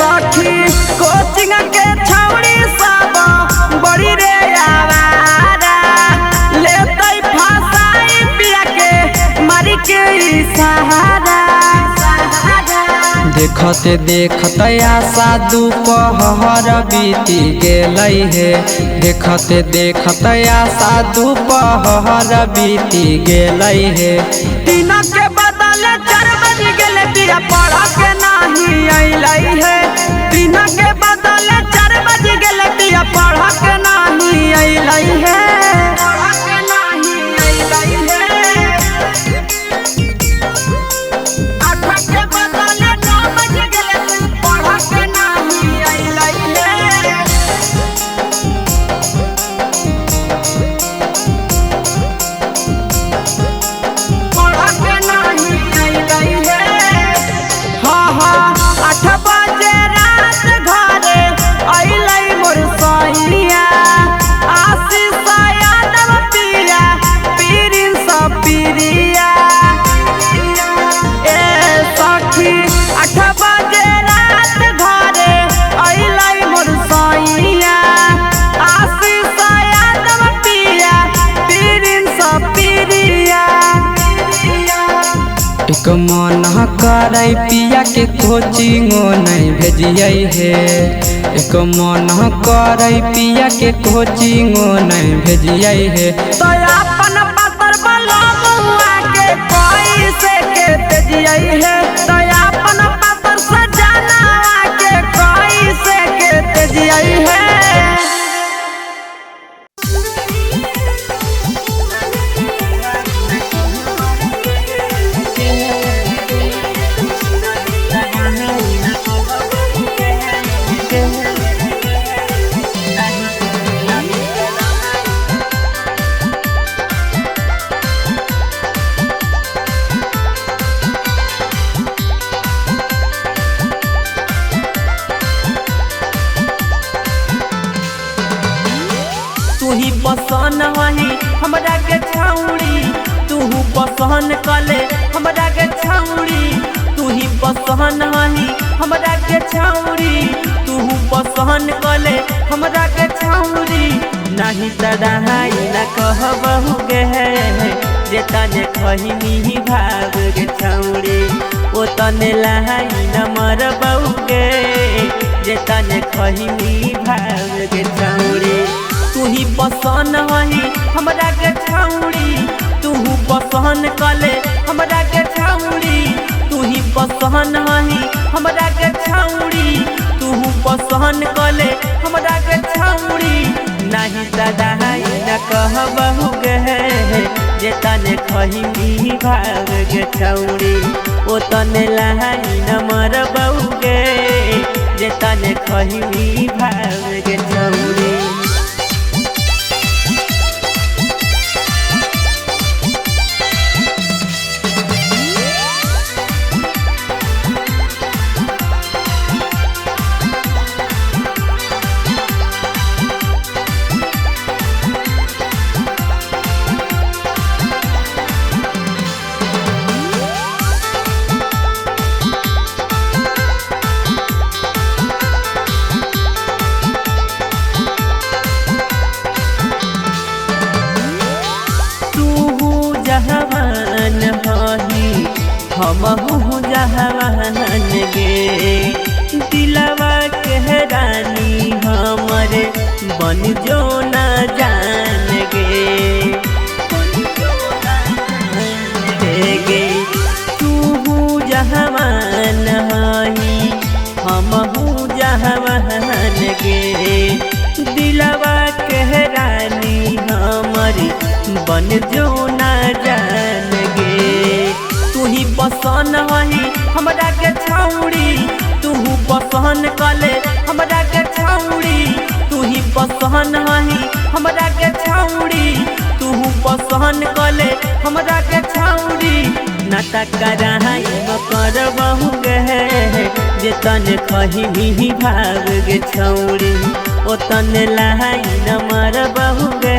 सखी कोचिंग के छौड़ी सब बड़ी रे आवारा लेतै फासाई पिया के मारी के सहारा देखते देखते आशा दोपहर बीती गेलै हे देखते देखते आशा दोपहर बीती गेलै हे 3 के बदले 4 बज गेले पिया पढ़ा के नहीं अइलै हे 3 के बदले 4 बज गेले पिया पढ़ा के नहीं अइलै हे पढ़ा के नहीं अइलै हे 8 के बदले 9 बज गेले पढ़ा के नहीं अइलै हे पढ़ा के नहीं अइलै हे 8 बजे रात घरे अइलै मोर सैया आशीष यादव पिया पीरिन सब पिरिया ए सखी 8 बजे रात घरे अइलै मोर सैया आशीष यादव पिया पीरिन सब पिरिया एक मन करे पिया के कोचिंगो नहीं भेजियै हे एक मन करे पिया के कोचिंगो नहीं भेजियै हे तो अपन पातर बलमुआ के कैसे के भेजियै हे तो अपन पातर सजना के कैसे के भेजियै हे तू ही पसंद वही हमरा के छौड़ी तू पसंद कले हमरा के छौड़ी तू ही पसंद वही हमरा के छौड़ी तू पसंद कले हमरा के छौड़ी नहीं तड़ाई न कहबहु गे जे तने खहिनी भाग गे छौड़ी ओ तने लहाई न मरबहु गे जे तने खहिनी भाग गे छौड़ी तू ही पसंद वही हमरा के छौड़ी तू पसंद कले हमरा के छौड़ी तू ही पसंद वही हमरा के छौड़ी तू पसंद कले हमरा के नहीं सदाई न कहबहु गे जे तने खही भाग गे छौड़ी ओ तने लाई न मरबहु गे जे तने खही भाग गे छौड़ी। जहवान हही हमहु जहवान गे दिलवा के रानी हमरे बन जो न जान गे तू जहवान हही हमहु जहवान गे दिलवा के रानी हमरे बन जो न जान गे तू ही पसंद हही हमरा के छौड़ी तू पसंद कले हमरा के छौड़ी तू ही पसंद हही हमरा के छौड़ी तू पसंद कले हमरा के छौड़ी नाता कराई करबहु गे जे तने खही भाग गे छौड़ी ओ तने लाई न मरबहु गे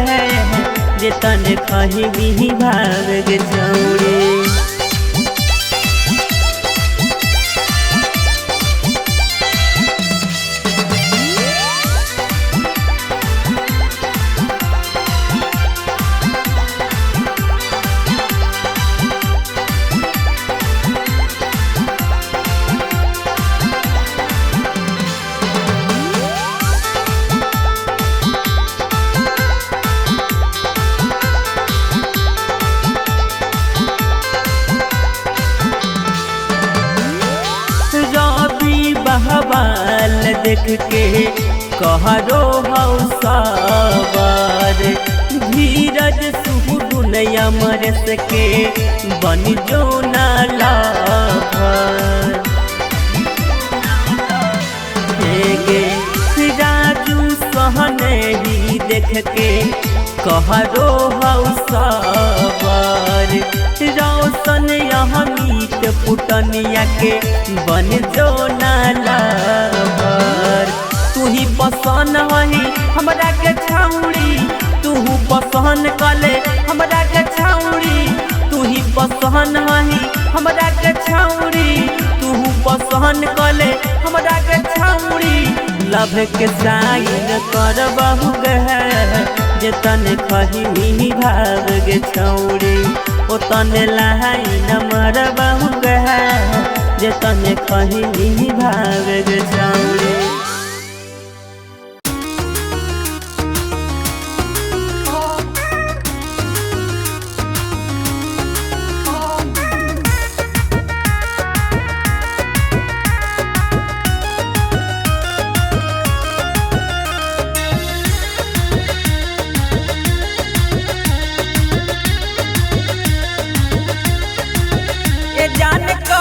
जे तने खही भाग गे छौड़ी। बहबाल देख के कहरो हौसवार धीरज सुहुनया मरस के बन जो न लाभर राजू सहने ही देख के कहरो हौसवार रोशन हमीत पुटनिया के बन जो न लाभर तू ही पसंद हही हमरा के छौड़ी तू पसंद कले हमरा के छौड़ी तू ही पसंद हही हमरा के छौड़ी तू पसंद कले हमरा के छौड़ी लभ के साइन करबहु गे जे तने खही भाग गे छौड़ी ओ तने लाई न मरबहु गे जे तने खही भाग गे छौड़ी।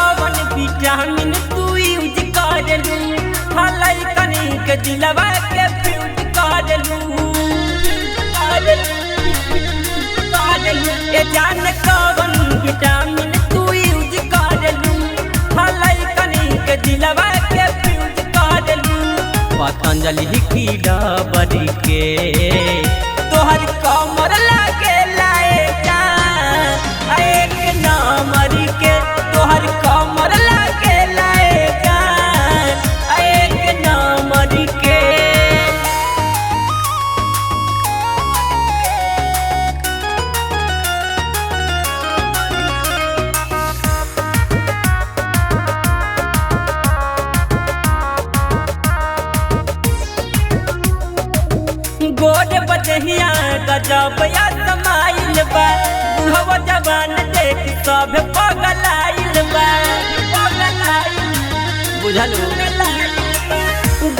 विटामिन तू यूज करलू हलाई कनी के दिलवा के फ्यूज करलू ए जान कौन विटामिन तू यूज करलू हलाई कनी के दिलवा के फ्यूज करलू पतंजलि की डबरी के तोहर कमर लागे लाए जान एक नंबर के तोहर कमर लागे लाए जान एक नंबर के। गोद बदहिया गजब या समाइल बा बुढ़वा जवान देख सब पगलाइल बा बुझलू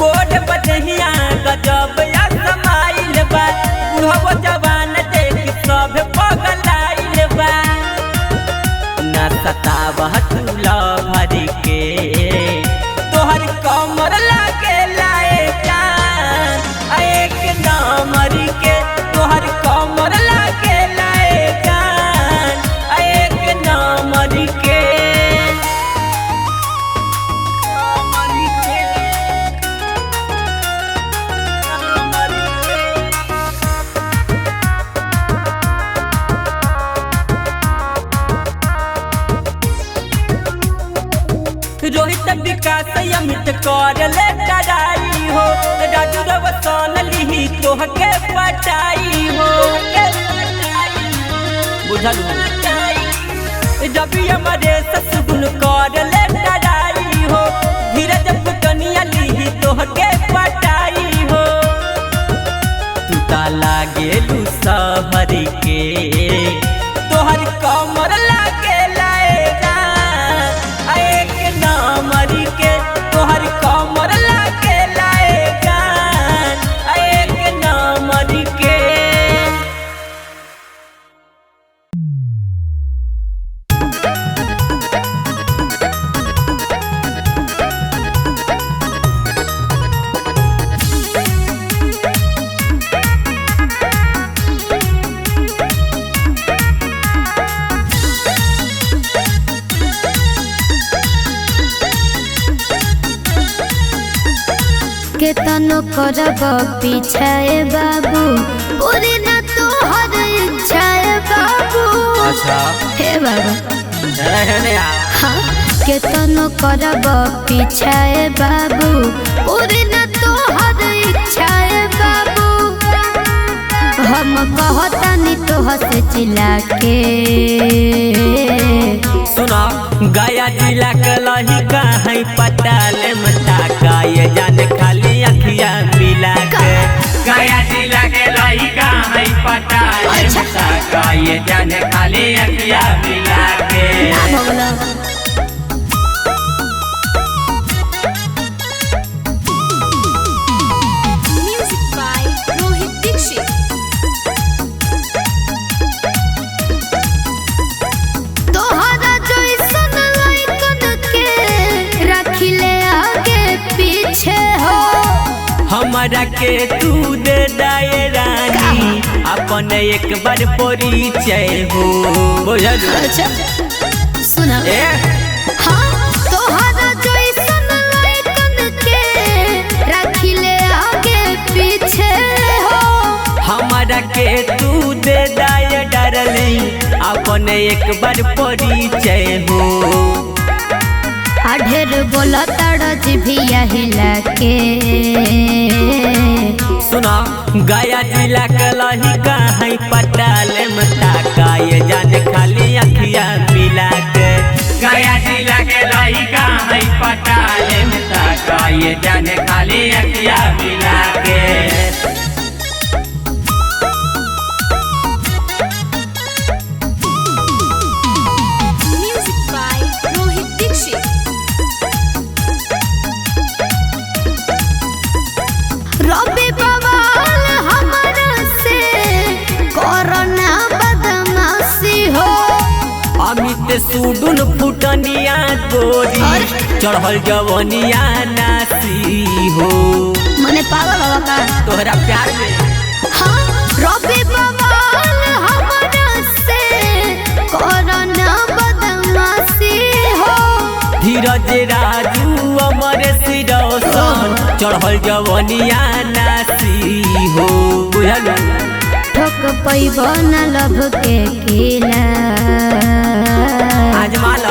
गोद बदहिया गजब या समाइल बा के तोहर कमर लागे लाए जान एक नंबर के तोहर कमर लागे लाए जान एक नंबर के रोहित विकास अमित कर ले डराई हो राजू रवसन लिही तोहके पटाई हो बुझल रवि हमारे ससुन कर ले डराई हो धीरज पुटनिया लिही तोहके पटाई हो तू ता लागेलू सहर के तोहर कमर लागे लाए एक नंबर के तोहर कमर लागे लाए जान एक नंबर के केतनो करब पीछाए बाबू पूरी न तोहर इच्छाए बाबू। अच्छा हे बाबू रहने आ हाँ केतनो करब पीछाए बाबू पूरी न तोहर इच्छाए बाबू। हम कहतानी तोह से चिल्ला के सुना गया जिला के लही कहीं पटाले मता का ये जाने खाली अखियां मिला के गया जिला के लही कहीं पटाले मता का ये जाने खाली अखियां मिला के म्यूजिक बाय रोहित दीक्षित। तोहरा जैसन लइकन के रखिले आगे पीछे हो हमारा के तू दे दाए रानी अपन एक बार परिचय हो बुझल सुना हाँ तोहरा जैसन लइकन के रखिले आगे पीछे हो हमारा के तू दे दाए डरली अपन एक बार परिचय हो ढेर बोला ताड़ा जिभिया हिला के सुना गया जिला के लही कहीं पटाले मता का ये जाने खाली अखियां मिला के गया जिला के लही कहीं पटाले मता का ये जाने खाली अखियां मिला के म्यूजिक बाय रोहित दीक्षित। रवि बवाल हमरा से कोरोना बदमाशी हो अमित सुडुन फुटनिया गोरी चढ़ल जवनिया नासी हो मने पागल हो का तोहरा प्यार में हाँ रवि बवाल हमरा से कोरोना बदमाशी हो धीरज राजू अमर सिरौसन चढ़ल जवनिया नासी हो बुझल ठोक पैब न लभ के किला आजमाल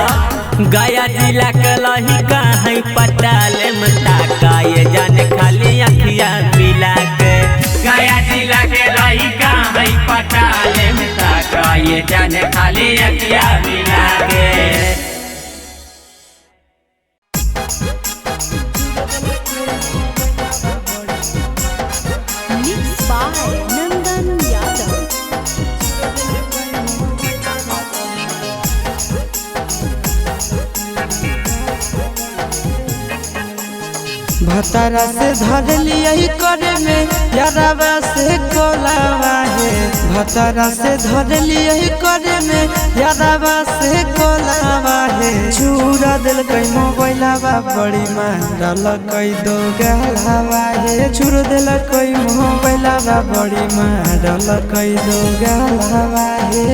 गया जिला के लही कहीं पटाले मता का ये जाने खाली अखियां मिला के गया जिला के लही कहीं पटाले मता का ये जाने खाली अखियां मिला के भतारा से धर लिया करे में यारावा से कोलावा है भतरा से धर लिए करे में यादवा से कोलावा है चूरा दिल कई मोबाइलावा बड़ी मारल कई दो गलावा है चूर दिल कई मोबाइलावा बड़ी मारल कई दो गलावा है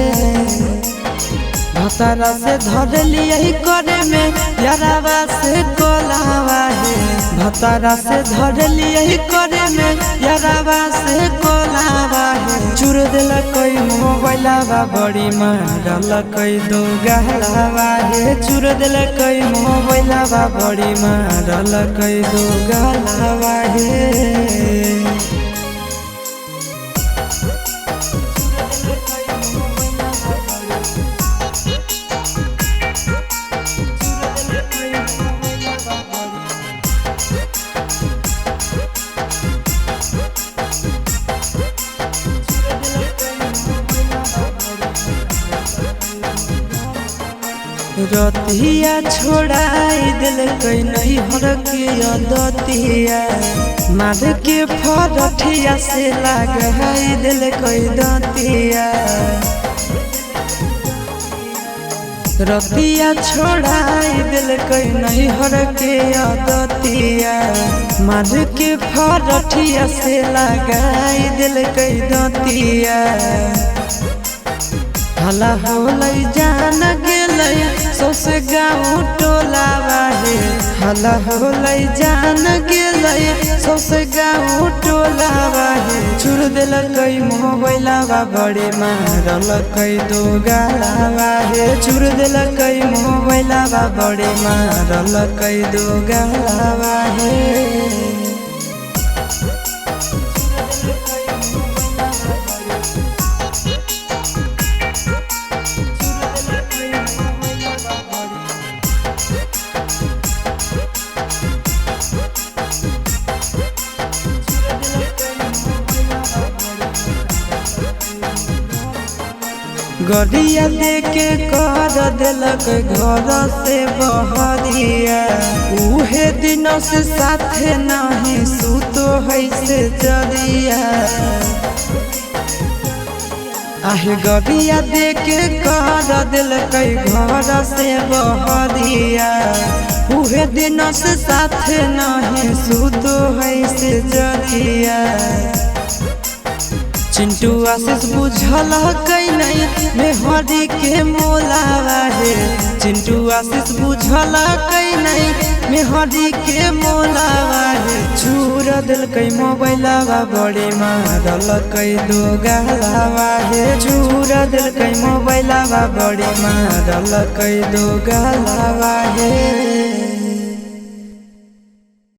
भतरा से धर लिए करे में यादवा से कोलावा है भतरा से धर लिए करे में यादवा से कोलावा है चूर दिल कोई मोबाइलावा बड़ी मारल कई दो गलावा है चूर दिल कोई मोबाइलावा बड़ी मारल कई दो गलावा है रतिया छोड़ाई दिल कई नहीं हर के दतिया मार के फरठिया से लगाई दिल कई दतिया रतिया छोड़ाई दिल कई नहीं हर के दतिया मार के फरठिया से लगाई दिल कई दतिया हला होलै जान गेलै सौसे गाँव टोलावा है हला होलै जान गेलै सौसे गाँव टोलावा है चूर दिल कई मोबाइलावा बड़े मारल कई दो गलावा है चूर दिल कई मोबाइलावा बड़े मारल कई दो गलावा है गरिया देके कर दिलक घर से बहरिया उहे दिन से साथे नहीं सुतो है से जरिया आहे गरिया देके कर दिलक घर से बहरिया उहे दिन से साथे नहीं सुतो है से जरिया चिंटू आशीष बुझल कई नहीं मेहरी के मोलावा है चिंटू आशीष बुझल कई नहीं मेहरी के मोलावा है चूर दिल कई मोबाइलावा बड़े मारल कई दो गलावा है चूर दिल कई मोबाइलावा बड़े मारल कई दो गलावा है।